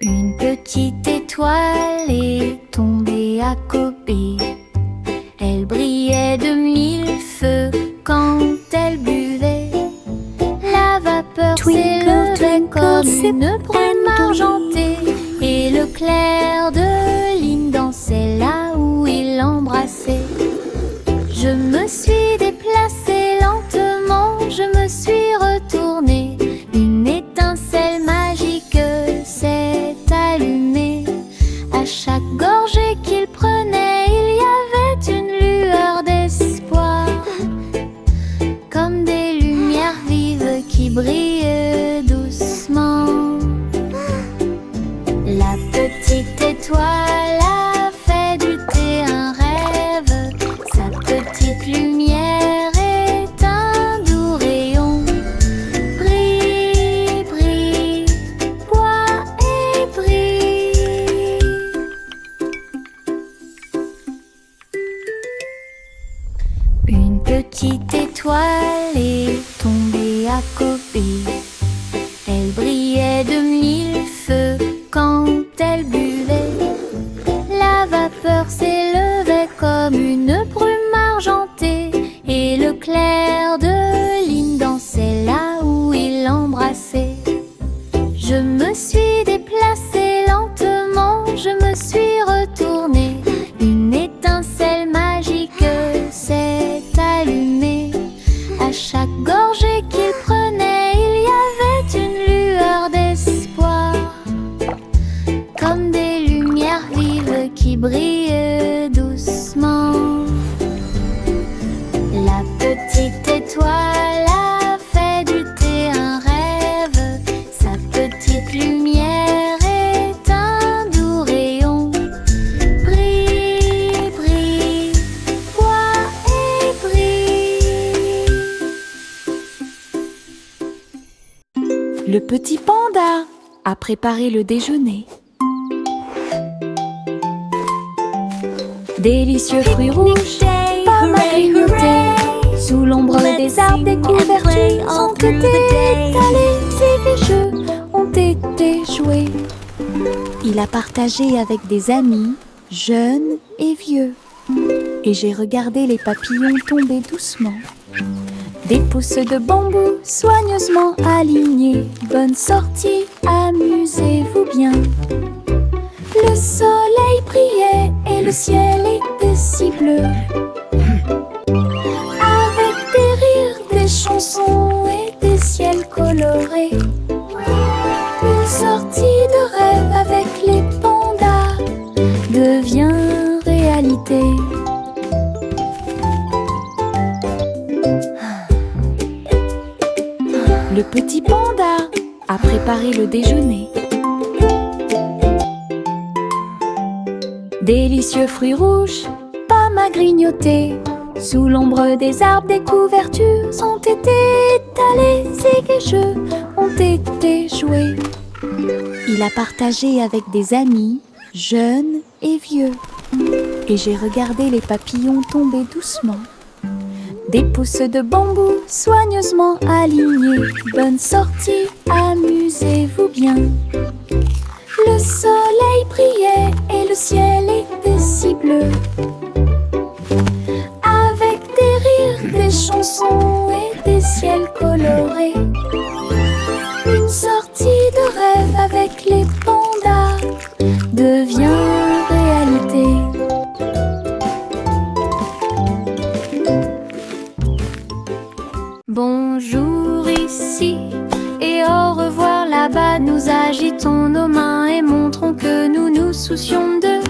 Une petite étoile est tombée à côté. Elle brillait de mille feux quand elle buvait. La vapeur s'élevait comme une brume argentée, et le clair de lune dansait là où il l'embrassait. Je me suis déplacée lentement, je me suis retournée. Une étincelle magique s'est allumée. À chaque gorgée qu'il prenait, il y avait une lueur d'espoir, comme des lumières vives qui brillent doucement. La petite étoile a fait du thé un rêve. Sa petite lumière est un doux rayon. Brille, brille, bois et brille. Une petite étoile est tombée à côté. Elle brillait de mille feux quand elle buvait. La vapeur s'élevait comme une brume argentée, et le clair de lune dansait là où il l'embrassait. Je me suis déplacée lentement, je me suis retournée. Une étincelle magique s'est allumée. À chaque gorgée qu'il prenait, il y avait une lueur d'espoir, comme des lumières vives qui brillent doucement. La petite étoile a fait du thé un rêve. Sa petite lumière est un doux rayon. Brille, brille, bois et brille. Le petit panda a préparé le déjeuner. Délicieux fruits rouges, pommes à grignoter. Sous l'ombre des arbres, des couvertures ont été étalées et les jeux ont été joués. Il a partagé avec des amis, jeunes et vieux. Et j'ai regardé les papillons tomber doucement. Des pousses de bambou soigneusement alignées. Bonne sortie, amusez-vous bien. Le soleil brillait et le ciel était si bleu. Avec des rires, des chansons et des ciels colorés. Une sortie de rêve avec les pandas devient réalité. Le petit panda a préparé le déjeuner. Délicieux fruits rouges, pommes à grignoter. Sous l'ombre des arbres, des couvertures ont été étalées et les jeux ont été joués. Il a partagé avec des amis, jeunes et vieux. Et j'ai regardé les papillons tomber doucement. Des pousses de bambou soigneusement alignées. Bonne sortie, amusez-vous bien. Le soleil brillait et le ciel était si bleu. Avec des rires, des chansons et des ciels colorés. Une sortie de rêve avec les pandas devient réalité. Bonjour ici et au revoir là-bas. Nous agitons nos mains et montrons que nous nous soucions d'eux.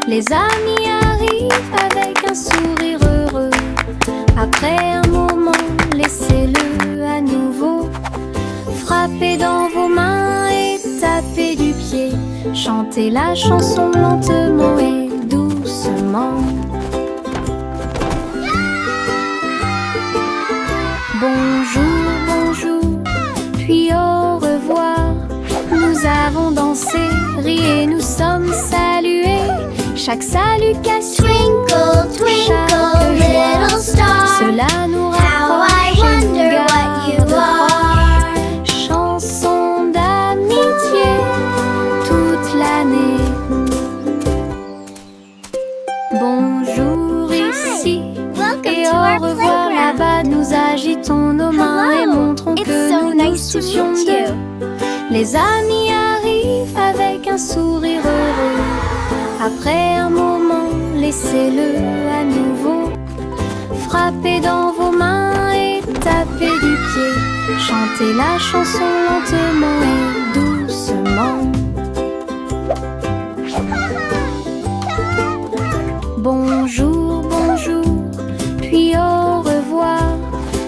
Les amis arrivent avec un sourire heureux. Après un moment, laissez-le à nouveau. Frappez dans vos mains et tapez du pied. Chantez la chanson lentement et doucement. Bonjour, bonjour, puis au revoir. Nous avons dansé, ri et nous sommes salués. Chaque salutation, Twinkle, twinkle, little star, cela nous how I rapproche et nous wonder what garde you are. chanson d'amitié, tout soucions d'eux. Les amis arrivent avec un sourire heureux. Après un moment, laissez-le à nouveau. Frappez dans vos mains et tapez du pied. Chantez la chanson lentement et doucement. Bonjour, bonjour, puis au revoir.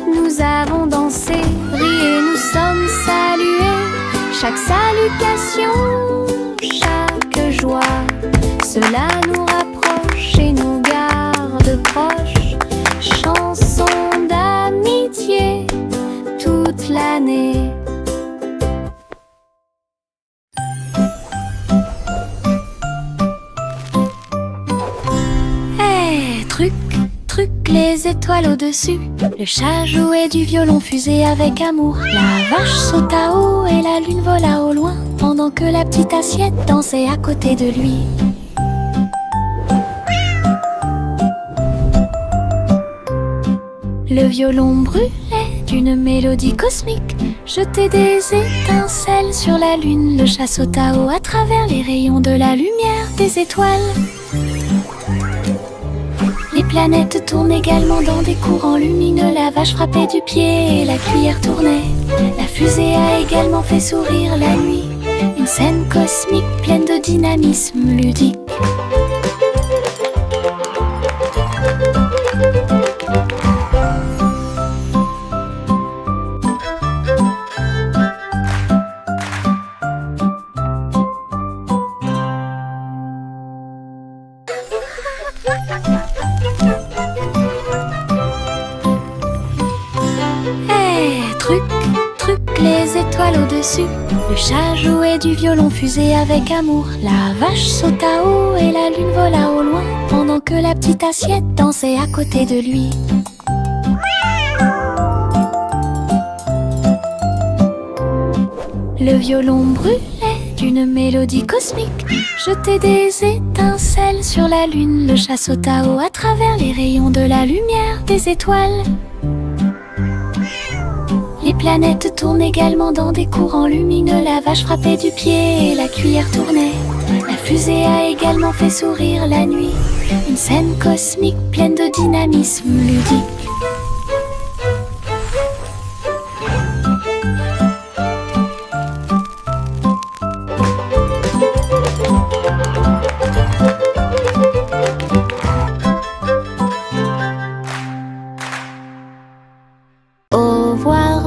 Nous avons dansé, ri et nous sommes salués. Chaque salutation, chaque joie, cela nous rapproche et nous garde proches. Chanson d'amitié toute l'année. Truc, truc, les étoiles au-dessus. Le chat jouait du violon fusé avec amour. La vache sauta haut et la lune vola au loin, pendant que la petite assiette dansait à côté de lui. Le violon brûlait d'une mélodie cosmique, jetait des étincelles sur la lune. Le chat sauta haut à travers les rayons de la lumière des étoiles. Les planètes tournent également dans des courants lumineux. La vache frappait du pied et la cuillère tournait. La fusée a également fait sourire la nuit. Une scène cosmique pleine de dynamisme ludique. Truc, truc, les étoiles au-dessus. Le chat jouait du violon fusé avec amour. La vache sauta haut et la lune vola au loin, pendant que la petite assiette dansait à côté de lui. Le violon brûlait d'une mélodie cosmique, jetait des étincelles sur la lune. Le chat sauta haut à travers les rayons de la lumière des étoiles. Les planètes tournent également dans des courants lumineux. La vache frappait du pied et la cuillère tournait. La fusée a également fait sourire la nuit. Une scène cosmique pleine de dynamisme ludique.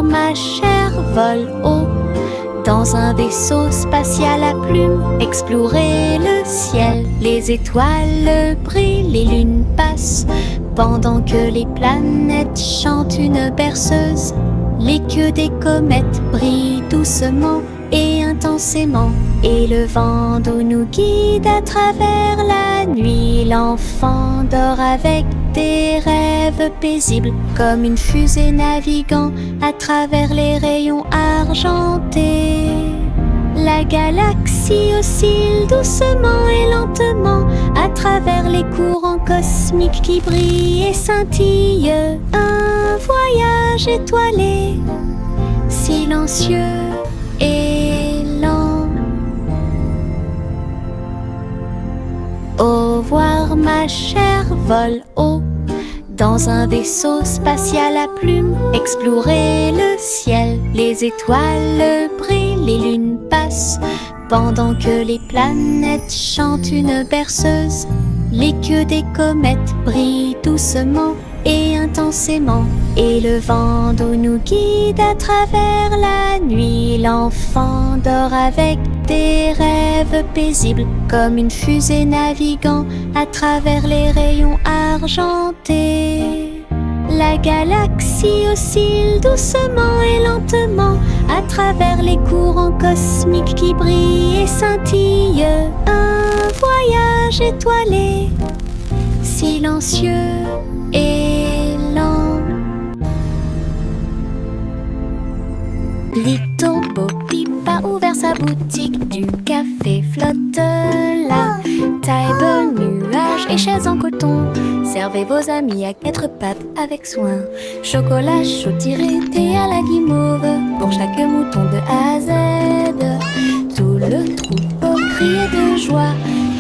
Ma chère, vole haut dans un vaisseau spatial à plumes. Explorer le ciel, les étoiles brillent, les lunes passent, pendant que les planètes chantent une berceuse. Les queues des comètes brillent doucement et intensément, et le vent doux nous guide à travers la nuit. L'enfant dort avec des rêves paisibles, comme une fusée naviguant à travers les rayons argentés. La galaxie oscille doucement et lentement à travers les courants cosmiques qui brillent et scintillent. Un voyage étoilé, silencieux et lent. Au revoir ma chère, vole haut dans un vaisseau spatial à plumes. Explorer le ciel, les étoiles brillent, les lunes passent, pendant que les planètes chantent une berceuse. Les queues des comètes brillent doucement et intensément, et le vent doux nous guide à travers la nuit. L'enfant dort avec des rêves paisibles, comme une fusée naviguant à travers les rayons argentés. La galaxie oscille doucement et lentement à travers les courants cosmiques qui brillent et scintillent. Un voyage étoilé, silencieux et lent. Little Bo Peep a ouvert sa boutique, du café flotte là. Table, nuages et chaises en coton, Servez vos amis à quatre pattes avec soin. Chocolat chaud tiré, thé à la guimauve, pour chaque mouton de A à Z. Tout le troupeau criait de joie,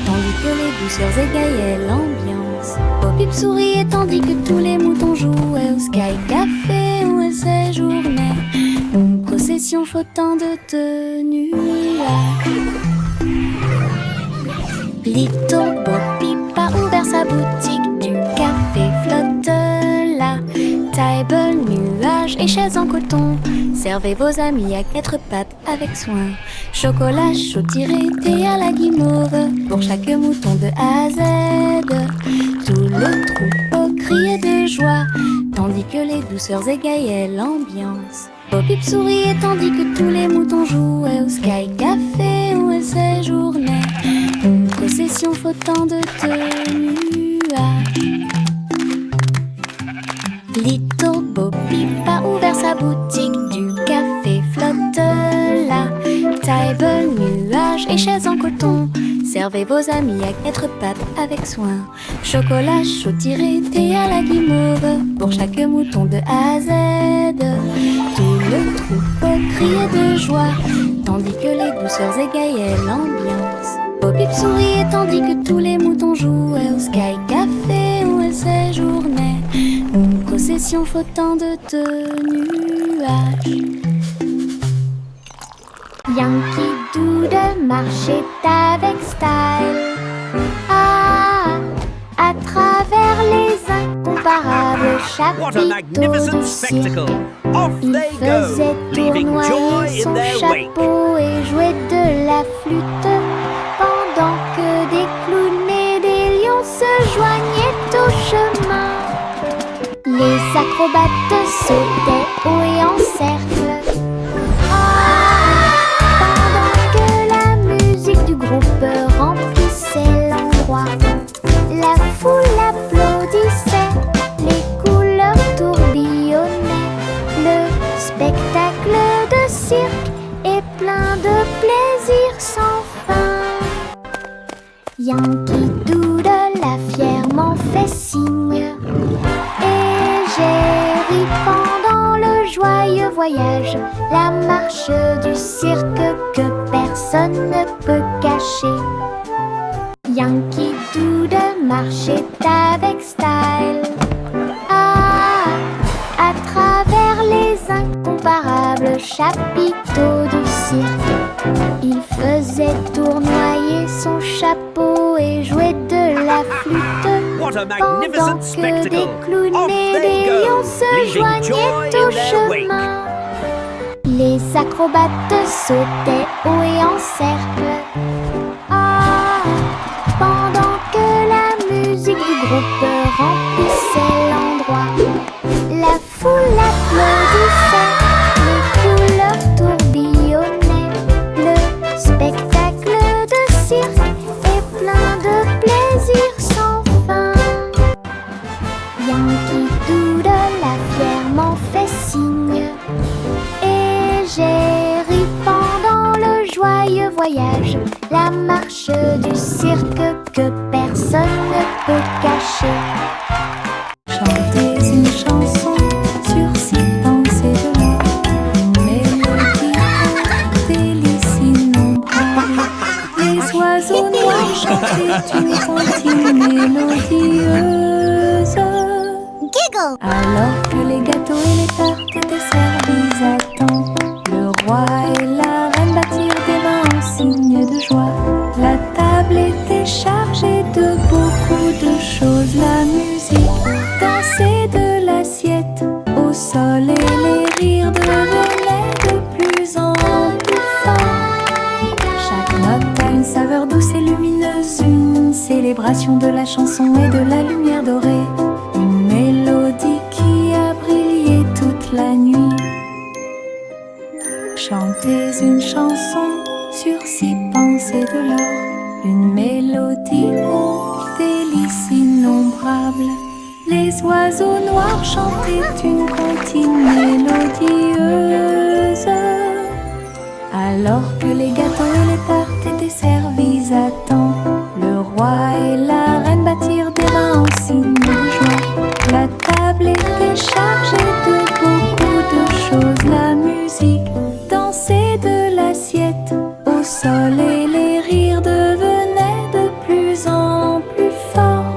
tandis que les douceurs égayaient l'ambiance. Pop-Pip souriait tandis que tous les moutons jouaient au Sky Café où elle séjournait. Une procession flottant de nuages. Little Bo-Peep a ouvert sa boutique, du café flotte là. Table, nuages et chaises en coton. Servez vos amis à quatre pattes avec soin. Chocolat chaud tiré, thé à la guimauve, pour chaque mouton de A à Z. Tout le troupeau criait de joie, tandis que les douceurs égayaient l'ambiance. Pop-Pip souriait tandis que tous les moutons jouaient au Sky Café où elle séjournait. Une procession flottant de nuages. Little Bo-Peep a ouvert sa boutique, du café flotte là. Table, nuages et chaises en coton. Servez vos amis à quatre pattes avec soin. Chocolat chaud tiré, thé à la guimauve, pour chaque mouton de A à Z. Tout le troupeau criait de joie, tandis que les douceurs égayaient l'ambiance. Pop-Pip souriait tandis que tous les moutons jouaient au Sky Café où elle séjournait. Une procession flottant de nuages. Yankee Doodle marchait avec style. Ah, à travers les incomparables What a chapiteaux magnificent du cirque. spectacle! Off Il they go, faisait leaving joy tournoyer in son their wake. chapeau et jouait de la flûte, pendant que des clowns et des lions se joignaient au chemin. Les acrobates sautaient haut et en cercle. Pendant que la musique du groupe remplissait l'endroit, la foule applaudissait, les couleurs tourbillonnaient. Le spectacle de cirque est plein de plaisir sans fin. Yankee Doodle a fièrement fait signe, et j'ai ri pendant le joyeux voyage, la marche du cirque que personne ne peut cacher. Yankee Doodle marchait avec style. Ah, à travers les incomparables chapiteaux du cirque, il faisait tournoyer son chapeau et jouait de la flûte, What a pendant magnificent que des spectacle! clowns Off et they des go, lions se leaving joy joignaient in au their wake. chemin. Les acrobates sautaient haut et en cercle. Ah, pendant que la musique du groupe remplissait l'endroit, la foule applaudissait, les couleurs tourbillonnaient. Le spectacle de cirque est plein de plaisir sans fin. Yankee Doodle a fièrement fait signe, et j'ai ri pendant le joyeux voyage, la marche du cirque que personne ne peut cacher. Chantez une chanson sur six pensées de moi, une mélodie délice innombrable. Les oiseaux noirs chantaient une comptine mélodieuse, alors que les gâteaux et les tartes étaient servis à temps. Le roi et la reine battirent des mains en signe de joie. La table était chargée de beaucoup de choses. La musique dansait de l'assiette au sol et les rires devenaient de plus en plus forts. Chaque note a une saveur douce et lumineuse, une célébration de la chanson et de la lumière dorée. Une mélodie qui a brillé toute la nuit. Chantez une chanson sur six pensées de l'or, une mélodie aux délices innombrables. Les oiseaux noirs chantaient une comptine mélodieuse, alors que les gâteaux et les tartes étaient servis à temps. Le roi et la reine battirent des mains en signe de joie. et les rires devenaient de plus en plus forts.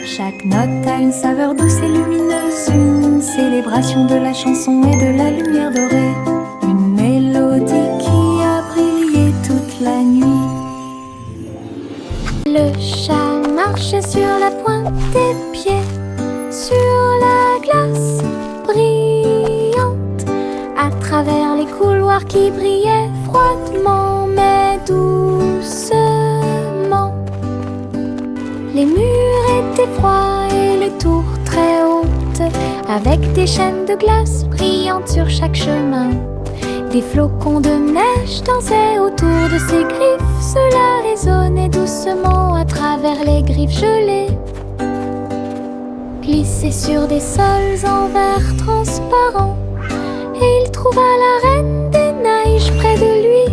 Chaque note a une saveur douce et lumineuse, une célébration de la chanson et de la lumière dorée, une mélodie qui a brillé toute la nuit. Le chat marchait sur la pointe des pieds, sur la glace brillante, à travers les couloirs qui brillaient froidement mais doucement. Les murs étaient froids et les tours très hautes, avec des chaînes de glace brillantes sur chaque chemin. Des flocons de neige dansaient autour de ses griffes, cela résonnait doucement à travers les griffes gelées. Glissait sur des sols en verre transparent, et il trouva la reine des neiges près de lui.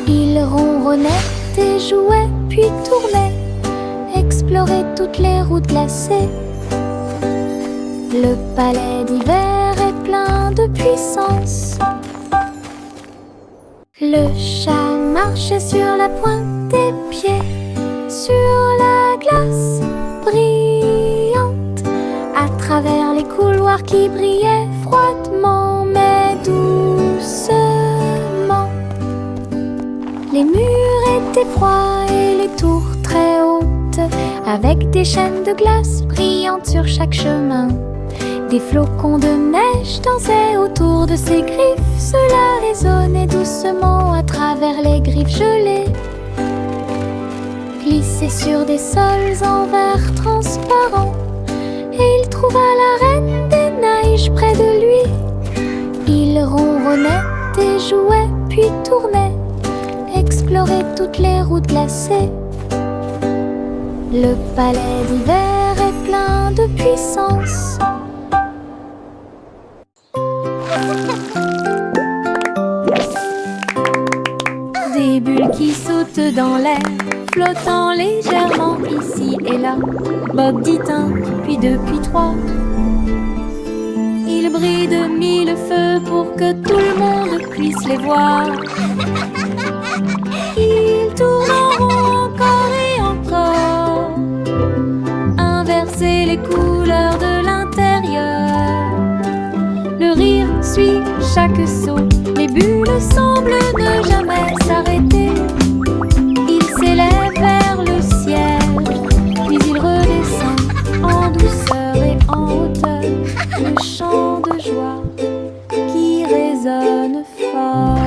Il ronronnait et jouait puis tournait, explorait toutes les routes glacées. Le palais d'hiver est plein de puissance. Le chat marchait sur la pointe des pieds, sur la glace brillante, à travers les couloirs qui brillaient froidement mais doucement. Les murs étaient froids et les tours très hautes, avec des chaînes de glace brillantes sur chaque chemin. Des flocons de neige dansaient autour de ses griffes, cela résonnait doucement à travers les griffes gelées. Glissait sur des sols en verre transparent, et il trouva la reine des neiges près de lui. Il ronronnait et jouait puis tournait, explorait toutes les routes glacées. Le palais d'hiver est plein de puissance. Des bulles qui sautent dans l'air, flottant légèrement ici et là. Bob dit un, puis deux, puis trois. Ils brillent de mille feux pour que tout le monde puisse les voir. Ils tournent en rond encore et encore, inverser les couleurs de l'intérieur. Le rire suit chaque saut, les bulles semblent ne jamais s'arrêter. Il s'élève vers le ciel, puis il redescend en douceur et en hauteur. Le chant de joie qui résonne fort.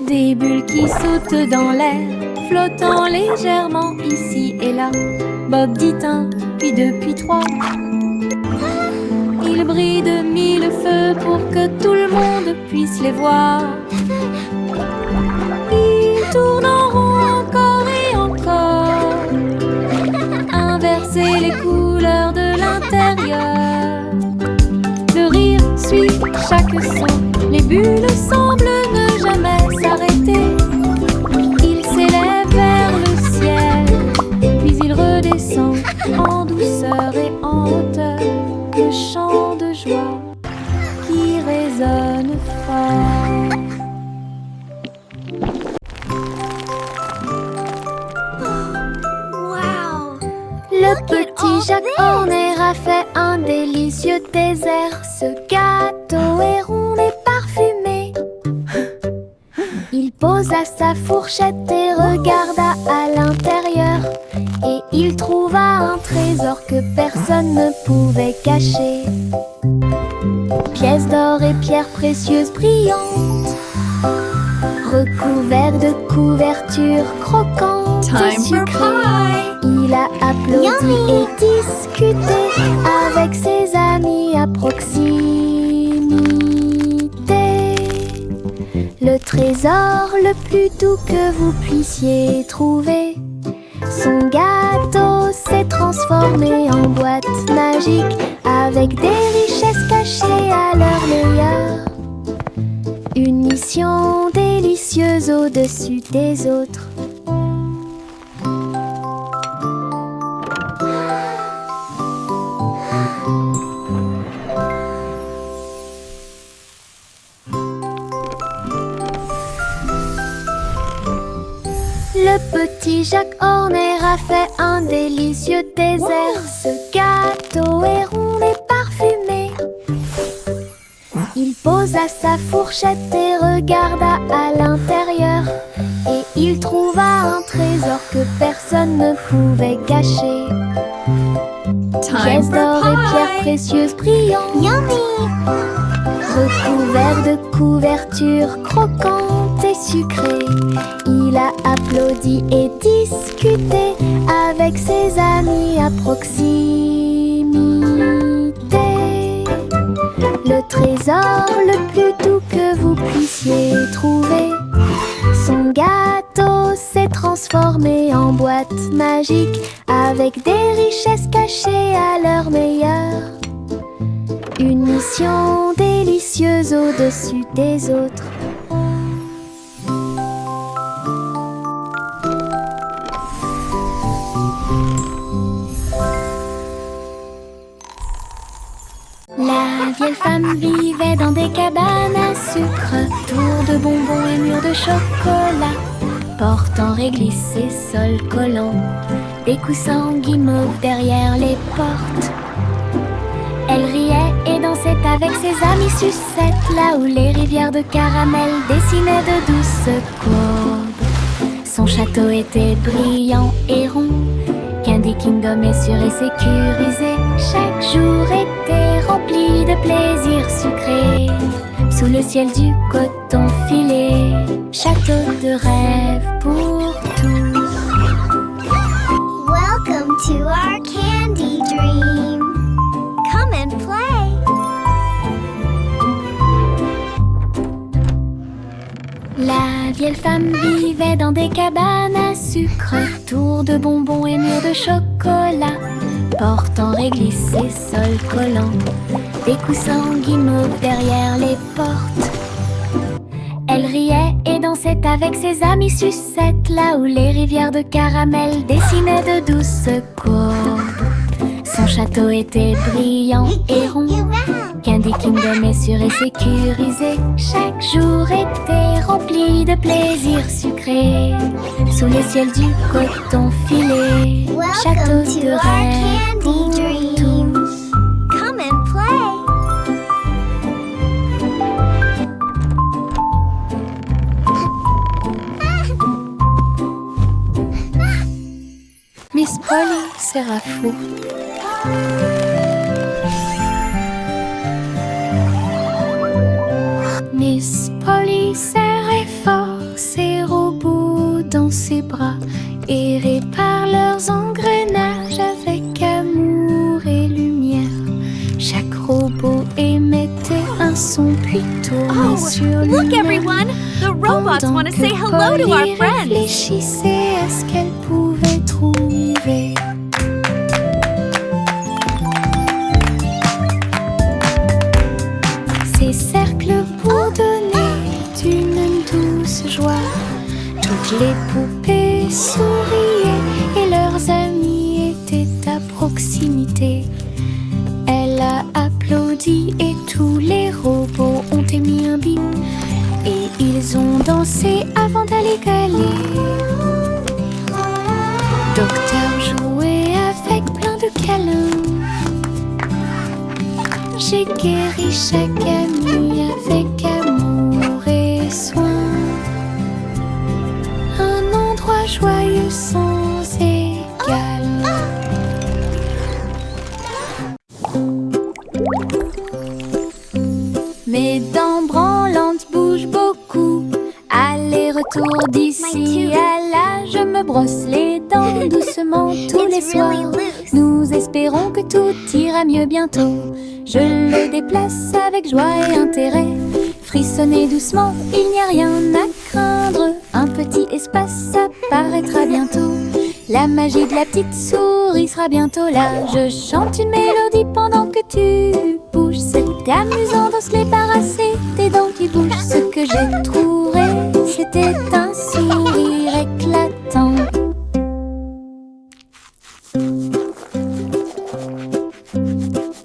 Des bulles qui sautent dans l'air, flottant légèrement ici et là. Bob dit un, puis deux, puis trois. Ils brillent de mille feux pour que tout le monde puisse les voir. Ils tournent en rond encore et encore, inverser les couleurs de l'intérieur. Le rire suit chaque son, les bulles semblent ne jamais s'arrêter. Il s'élève vers le ciel, puis il redescend en douceur et en hauteur. Le chant de joie qui résonne fort. Le petit Jacques Horner a fait un délicieux dessert. Ce gâteau est rond et parfumé. Il posa sa fourchette et regarda à l'intérieur, et il trouva un trésor que personne ne pouvait cacher. Pièces d'or et pierres précieuses brillantes, recouverts de couvertures croquantes et sucrées. Il a applaudi et discuté avec ses amis à proximité. Le trésor le plus doux que vous puissiez trouver. Son gâteau s'est transformé en boîte magique, avec des richesses cachées à leur meilleur. Une mission délicieuse au-dessus des autres. Le petit Jacques Horner a fait un délicieux dessert. Ce gâteau est rond et parfumé. Il posa sa fourchette et regarda à l'intérieur. Et il trouva un trésor que personne ne pouvait gâcher. Pièces d'or et pierres précieuses brillantes. Yummy! Recouvert de couvertures croquantes et sucrées. Il a applaudi et discuté avec ses amis à proximité. Le trésor le plus doux que vous puissiez trouver. Son gâteau s'est transformé en boîte magique avec des richesses cachées à leur meilleur. Une mission délicieuse au-dessus des autres. La vieille femme vivait dans des cabanes à sucre, tours de bonbons et murs de chocolat, portes en réglisse et sols collants, des coussins en guimauve derrière les portes. Elle riait et dansait avec ses amis sucettes, là où les rivières de caramel dessinaient de douces courbes. Son château était brillant et rond, Candy Kingdom est sûr et sécurisé. Chaque jour était rempli de plaisirs sucrés. Sous le ciel du coton filé, château de rêve pour tous. Welcome to our candy dream. Come and play. La vieille femme vivait dans des cabanes à sucre, tours de bonbons et murs de chocolat, portes en réglisse et sols collants, des coussins en guimauve derrière les portes. Elle riait et dansait avec ses amis sucettes, là où les rivières de caramel dessinaient de douces courbes. Son château était brillant et rond, Candy Kingdom est sûr et sécurisé. Chaque jour était rempli de plaisirs sucrés. Sous le ciel du coton filé, château Welcome de to our rêve pour candy dream. tous. Come and play. Miss Polly Sérafou. Miss Polly serrait fort ses robots dans ses bras et répare leurs engrenages avec amour et lumière. Chaque robot émettait un son puis tournait sur Look lui-même. everyone! The robots Pendant want to que say hello to our Polly friends! réfléchissait à ce qu'elle pouvait trouver. Ces cercles pour donner d'une douce joie. Toutes les poupées souriaient et leurs amis étaient à proximité. Elle a applaudi et tous les robots ont émis un bip. Et ils ont dansé avant d'aller gagner. Docteur jouait avec plein de câlins. J'ai guéri chaque ami avec amour et soin. Un endroit joyeux sans égal. Mes dents branlantes bougent beaucoup. Aller-retour d'ici à là, je me brosse les dents doucement tous les It's soirs. really loose. Nous espérons que tout ira mieux bientôt. Je le déplace avec joie et intérêt. Frissonnez doucement, il n'y a rien à craindre. Un petit espace apparaîtra bientôt. La magie de la petite souris sera bientôt là. Je chante une mélodie pendant que tu bouges. C'est amusant de se les débarrasser des dents qui bougent. Ce que j'ai trouvé, c'était un sourire éclatant.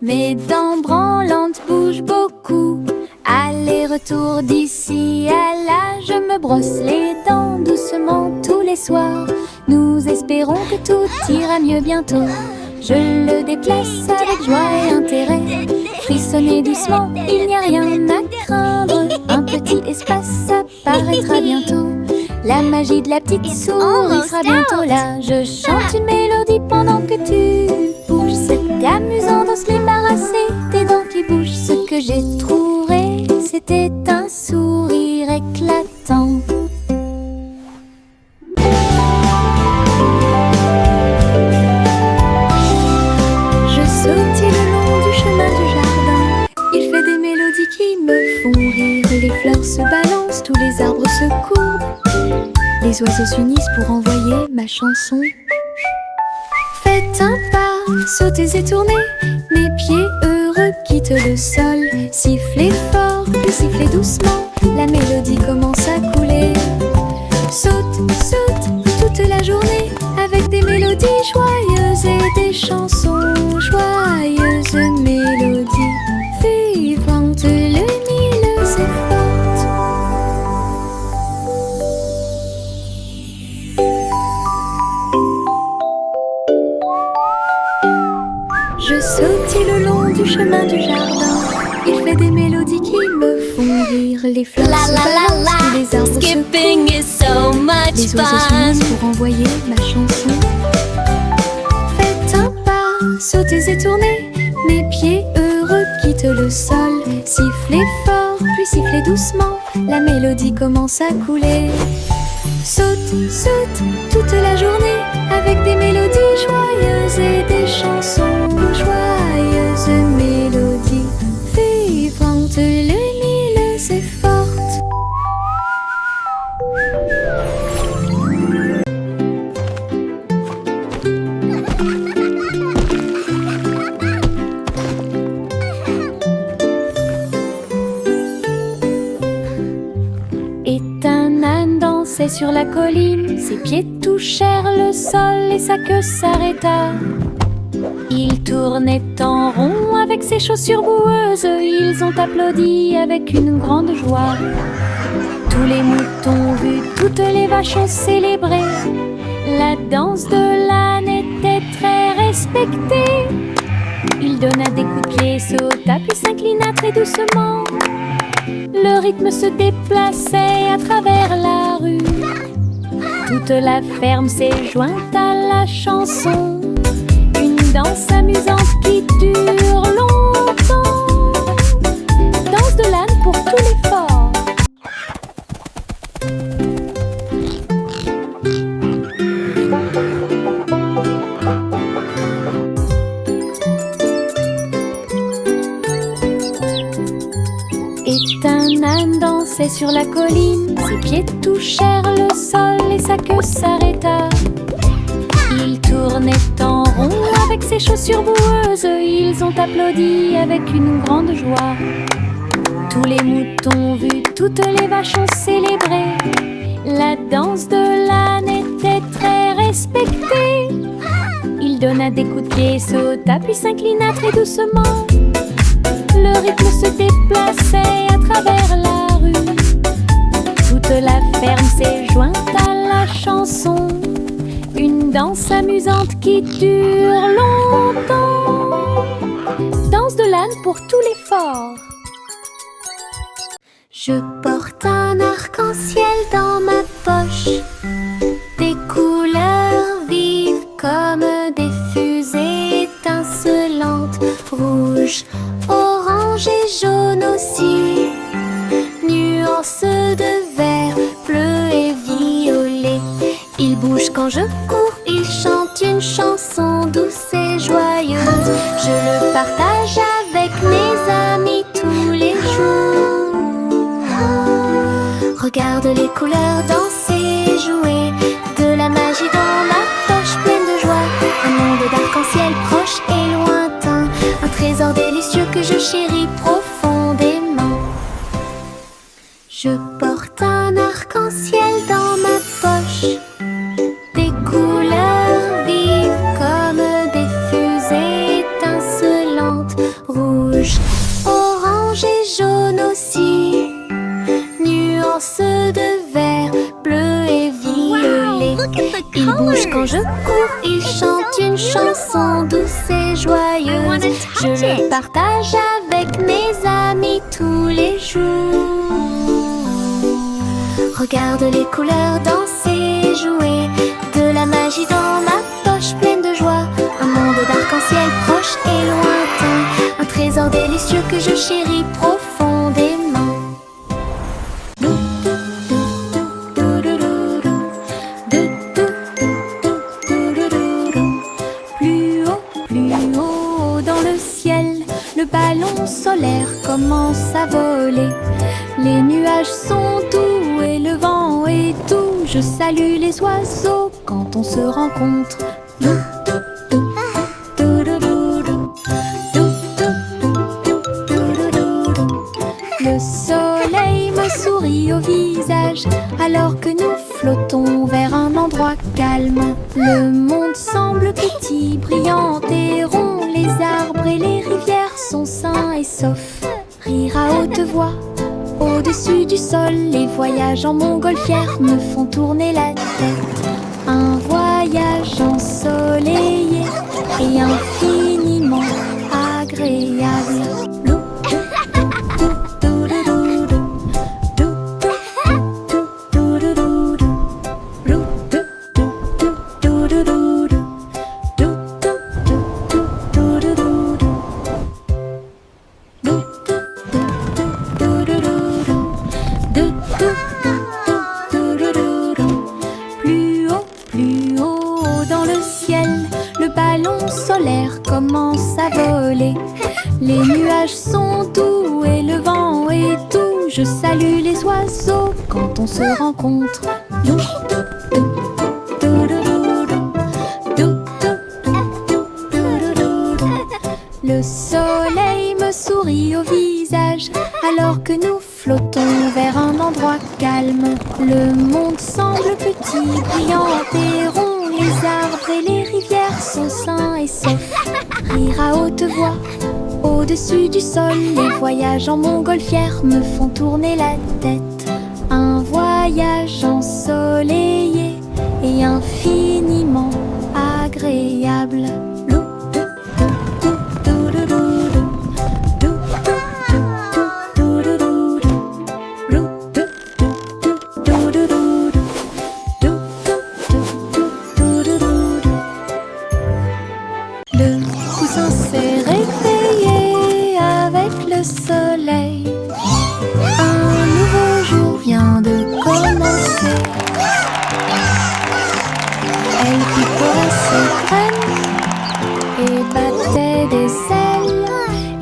Mes dents branlantes bougent beaucoup. Aller-retour d'ici à là, je me brosse les dents doucement tous les soirs. Nous espérons que tout ira mieux bientôt. Je le déplace avec joie et intérêt. Frissonnez doucement, il n'y a rien à craindre. Un petit espace apparaîtra bientôt. La magie de la petite souris sera bientôt là. Je chante une mélodie pendant que tu bouges. C'est amusant de se débarrasser des dents qui bougent. Ce que j'ai trouvé, c'était un sourire éclatant. Je sautille le long du chemin du jardin. Il fait des mélodies qui me font rire. Les fleurs se balancent, tous les arbres se courbent. Les oiseaux s'unissent pour envoyer ma chanson. Faites un pas, sautez et tournez. Mes pieds heureux quittent le sol. Sifflez fort, puis sifflez doucement. La mélodie commence à couler. Saute, saute toute la journée avec des mélodies joyeuses et des chansons joyeuses. Mélodies vivantes, lumineuses et fortes. Je sautille le long du chemin du jardin. Il fait des mélodies qui me font rire. Les fleurs se balancent, tous les arbres Skipping is so much les oiseaux fun. s'unissent pour envoyer ma chanson. Faites un pas, sautez et tournez. Mes pieds heureux quittent le sol. Sifflez fort, puis sifflez doucement. La mélodie commence à couler. Saute, saute toute la journée avec des mélodies joyeuses et des chansons joyeuses. Mélodies vivantes, lumineuses et fortes. Et un âne dansait sur la colline. Ses pieds touchèrent le sol et sa queue s'arrêta. Il tournait en rond avec ses chaussures boueuses. Ils ont applaudi avec une grande joie. Tous les moutons vus, toutes les vaches ont célébré. La danse de l'âne était très respectée. Il donna des coups de pied, sauta puis s'inclina très doucement. Le rythme se déplaçait à travers la rue. Toute la ferme s'est jointe à la chanson. Une danse amusante qui dure longtemps. Danse de l'âne pour tous les forts. Et un âne dansait sur la colline. Ses pieds touchèrent le sol et sa queue s'arrêta. Il tournait en rond avec ses chaussures boueuses. Ils ont applaudi avec une grande joie. Tous les moutons vus, toutes les vaches ont célébré. La danse de l'âne était très respectée. Il donna des coups de pied, sauta puis s'inclina très doucement. Le rythme se déplaçait à travers la rue. Toute la ferme s'est jointe à la chanson. Une danse amusante qui dure longtemps. Danse de l'âne pour tous les forts. Je porte un arc-en-ciel dans ma poche. Des couleurs vives comme des fusées étincelantes. Rouge, orange et jaune aussi. Nuances de vert, bleu et violet. Il bouge quand je cours, il chante une chanson douce et joyeuse. Je le partage avec mes amis tous les jours. Regarde les couleurs danser, jouer. De la magie dans ma poche pleine de joie. Un monde d'arc-en-ciel proche et lointain. Un trésor délicieux que je chéris profondément. Je porte un arc-en-ciel dans ma poche. Des couleurs vives comme des fusées étincelantes. Rouge, orange et jaune aussi. Nuances de je cours, il chante une chanson douce et joyeuse. Je le partage avec mes amis tous les jours. Regarde les couleurs danser, jouer, de la magie dans ma poche pleine de joie. Un monde d'arc-en-ciel proche et lointain, un trésor délicieux que je chéris profondément. Plus haut dans le ciel, le ballon solaire commence à voler. Les nuages sont doux et le vent est doux. Je salue les oiseaux quand on se rencontre. Le soleil me sourit au visage alors que nous flottons vers un endroit calme. Le monde semble petit, brillant et rond. Les arbres et les rivières sont sains et saufs. Rire à haute voix au-dessus du sol, les voyages en montgolfière me font tourner la tête. Un voyage ensoleillé et infiniment agréable. Plus haut dans le ciel, le ballon solaire commence à voler. Les nuages sont doux et le vent est doux. Je salue les oiseaux quand on se rencontre. Le soleil me sourit au visage alors que nous flottons vers un endroit calme. Le monde semble petit, brillant et rond. Les arbres et les rivières sont sains et saufs. Rire à haute voix au-dessus du sol, les voyages en montgolfière me font tourner la tête. Un voyage ensoleillé et infiniment agréable. Le poussin s'est réveillé avec le soleil. Un nouveau jour vient de commencer. Elle picorait ses graines et battait des ailes.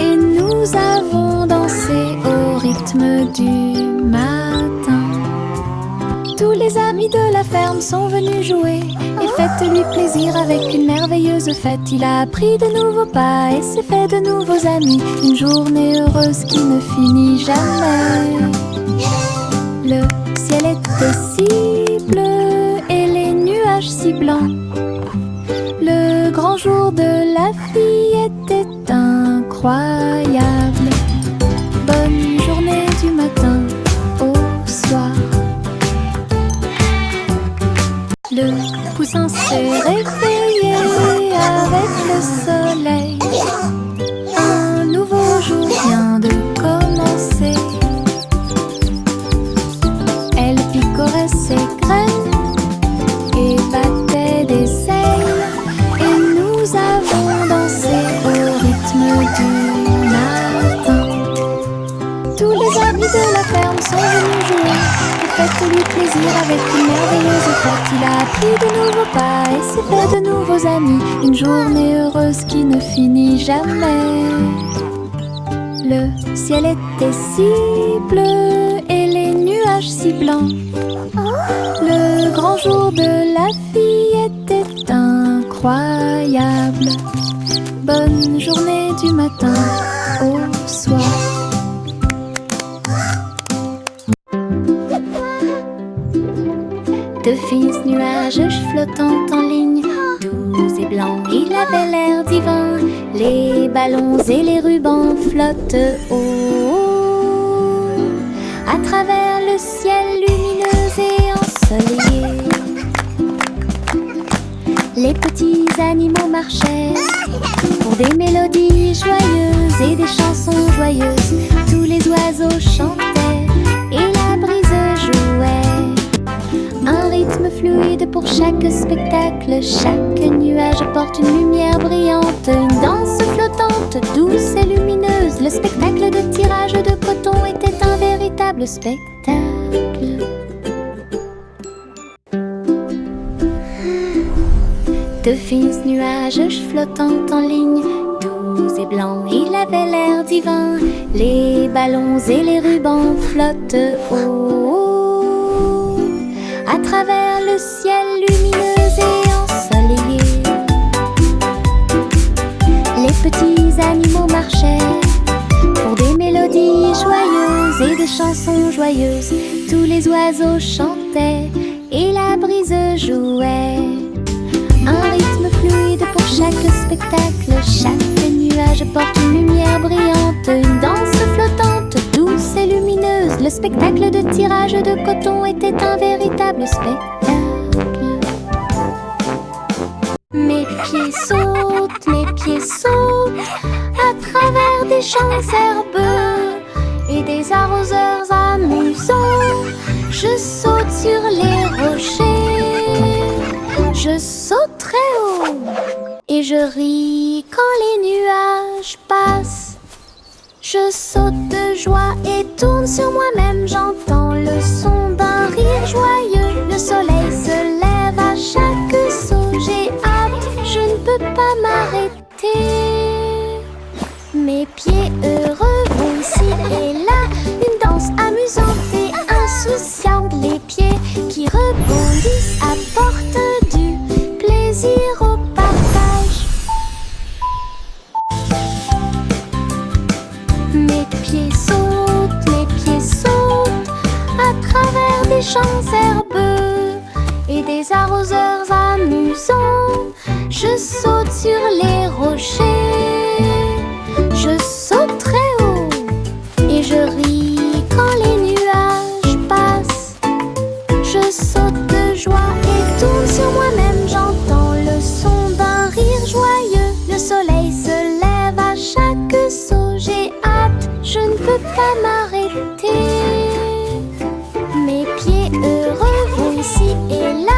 Et nous avons dansé au rythme du matin. Tous les amis de la ferme sont venus jouer et faites-lui plaisir avec une merveilleuse fête. Il a appris de nouveaux pas et s'est fait de nouveaux amis. Une journée heureuse qui ne finit jamais. Le ciel était si bleu et les nuages si blancs. Le grand jour de la vie était incroyable. Bonne journée du matin au soir. Le poussin s'est réveillé avec le soleil. Un nouveau jour vient de commencer. Elle picorait ses graines et battait des ailes. Et nous avons dansé au rythme du matin. Tous les amis de la ferme sont venus jouer. Faites-lui plaisir avec une merveilleuse fête. Il a appris de nouveaux pas et s'est fait de nouveaux amis. Une journée heureuse qui ne finit jamais. Le ciel était si bleu et les nuages si blancs. Le grand jour de la vie était incroyable. Bonne journée du matin au soir. De fins nuages flottant en ligne, doux et blancs, il avait l'air divin. Les ballons et les rubans flottent haut à travers le ciel lumineux et ensoleillé. Les petits animaux marchaient pour des mélodies joyeuses et des chansons joyeuses. Tous les oiseaux chantaient et la brise jouait. Un rythme fluide pour chaque spectacle. Chaque nuage porte une lumière brillante. Une danse flottante, douce et lumineuse. Le spectacle de tirage de coton était un véritable spectacle. De fins nuages flottant en ligne, doux et blancs, il avait l'air divin. Les ballons et les rubans flottent haut à travers le ciel lumineux et ensoleillé. Les petits animaux marchaient pour des mélodies joyeuses et des chansons joyeuses. Tous les oiseaux chantaient et la brise jouait. Un rythme fluide pour chaque spectacle. Chaque nuage porte une lumière brillante. Une danse flottante, douce et lumineuse. Le spectacle de tirage de coton était un véritable spectacle. Mes pieds sautent à travers des champs herbeux et des arroseurs amusants. Je saute sur les rochers, je saute très haut et je ris quand les nuages passent. Je saute de joie et tourne sur moi-même. J'entends le son d'un rire joyeux. Le soleil se lève à chaque saut. J'ai hâte, je ne peux pas m'arrêter. Mes pieds heureux vont ici et là. Une danse amusante et insouciante. Les pieds qui rebondissent apportent du plaisir au partage. Mes pieds sautent à travers des champs herbeux et des arroseurs amusants. Je saute sur les rochers, je saute très haut et je ris quand les nuages passent. Je saute de joie et tourne sur moi-même. J'entends le son d'un rire joyeux. Le soleil se lève à chaque saut. J'ai hâte, je ne peux pas m'arrêter. Mes pieds heureux vont ici et là.